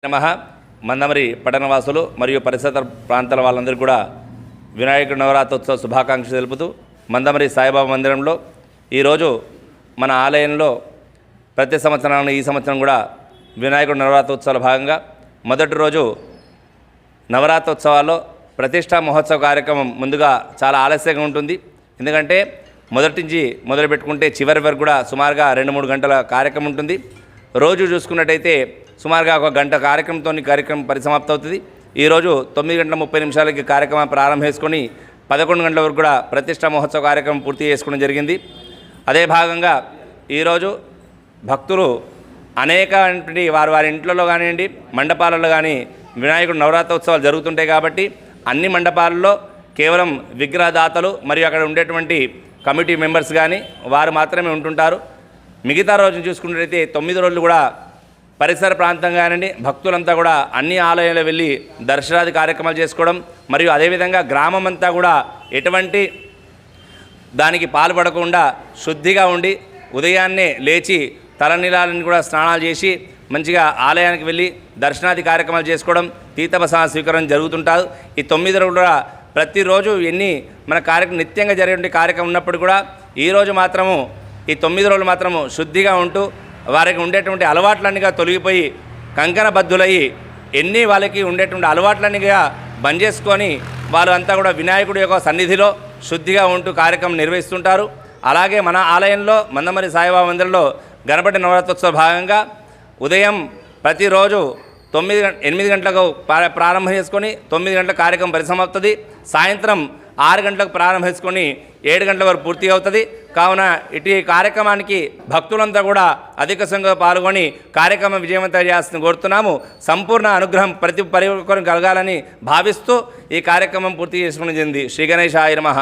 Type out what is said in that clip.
నమః. మందమరి పట్టణవాసులు మరియు పరిసర ప్రాంతాల వాళ్ళందరికీ కూడా వినాయకుడి నవరాత్రోత్సవ శుభాకాంక్షలు తెలుపుతూ మందమరి సాయిబాబా మందిరంలో ఈరోజు మన ఆలయంలో ప్రతి సంవత్సరాన్ని ఈ సంవత్సరం కూడా వినాయకుడి నవరాత్రోత్సవాల భాగంగా మొదటి రోజు నవరాత్రోత్సవాల్లో ప్రతిష్టా మహోత్సవ కార్యక్రమం ముందుగా చాలా ఆలస్యంగా ఉంటుంది. ఎందుకంటే మొదటి నుంచి మొదలు పెట్టుకుంటే చివరి వరకు కూడా సుమారుగా 2-3 గంటల కార్యక్రమం ఉంటుంది. రోజు చూసుకున్నట్టయితే సుమారుగా 1 గంట కార్యక్రమం పరిసమాప్తి అవుతుంది. ఈరోజు 9:30 కార్యక్రమం ప్రారంభించుకొని 11 గంటల వరకు కూడా ప్రతిష్టా మహోత్సవ కార్యక్రమం పూర్తి చేసుకోవడం జరిగింది. అదే భాగంగా ఈరోజు భక్తులు అనేక వారి ఇంట్లలో కానివ్వండి, మండపాలలో కానీ వినాయకుడు నవరాత్రోత్సవాలు జరుగుతుంటాయి. కాబట్టి అన్ని మండపాలలో కేవలం విగ్రహదాతలు మరియు అక్కడ ఉండేటువంటి కమిటీ మెంబర్స్ కానీ వారు మాత్రమే ఉంటుంటారు. మిగతా రోజును చూసుకున్నట్లయితే 9 రోజులు కూడా పరిసర ప్రాంతం కానివ్వండి, భక్తులంతా కూడా అన్ని ఆలయాలు వెళ్ళి దర్శనాది కార్యక్రమాలు చేసుకోవడం మరియు అదేవిధంగా గ్రామం అంతా కూడా ఎటువంటి దానికి పాల్పడకుండా శుద్ధిగా ఉండి ఉదయాన్నే లేచి తలనీలాలను కూడా స్నానాలు చేసి మంచిగా ఆలయానికి వెళ్ళి దర్శనాది కార్యక్రమాలు చేసుకోవడం, తీర్థప్రసాద స్వీకరణ జరుగుతుంటారు. ఈ 9 రోజులు కూడా ప్రతిరోజు మన నిత్యంగా జరిగే కార్యక్రమం ఉన్నప్పుడు కూడా ఈరోజు మాత్రము ఈ 9 రోజులు మాత్రము శుద్ధిగా ఉంటూ వారికి ఉండేటువంటి అలవాట్లన్నీగా తొలగిపోయి కంకణబద్ధులయ్యి వాళ్ళకి ఉండేటువంటి అలవాట్లన్నీగా బంద్ చేసుకొని వాళ్ళు అంతా కూడా వినాయకుడి యొక్క సన్నిధిలో శుద్ధిగా ఉంటూ కార్యక్రమం నిర్వహిస్తుంటారు. అలాగే మన ఆలయంలో మందమరి సాయిబాబా మందిరంలో గణపతి నవరాత్రోత్సవ భాగంగా ఉదయం ప్రతిరోజు 8 గంటలకు ప్రారంభం చేసుకొని 9 గంటల కార్యక్రమం పరిసమాప్తుంది. సాయంత్రం 6 గంటలకు ప్రారంభించుకొని 7 గంటల వరకు పూర్తి అవుతుంది. కావున ఇటు కార్యక్రమానికి భక్తులంతా కూడా అధిక సంఖ్యలో పాల్గొని కార్యక్రమం విజయవంతం చేయాల్సింది కోరుతున్నాము. సంపూర్ణ అనుగ్రహం ప్రతి ఒక్కరికి కలగాలని భావిస్తూ ఈ కార్యక్రమం పూర్తి చేసుకుని చెంది శ్రీ గణేశాయ నమః.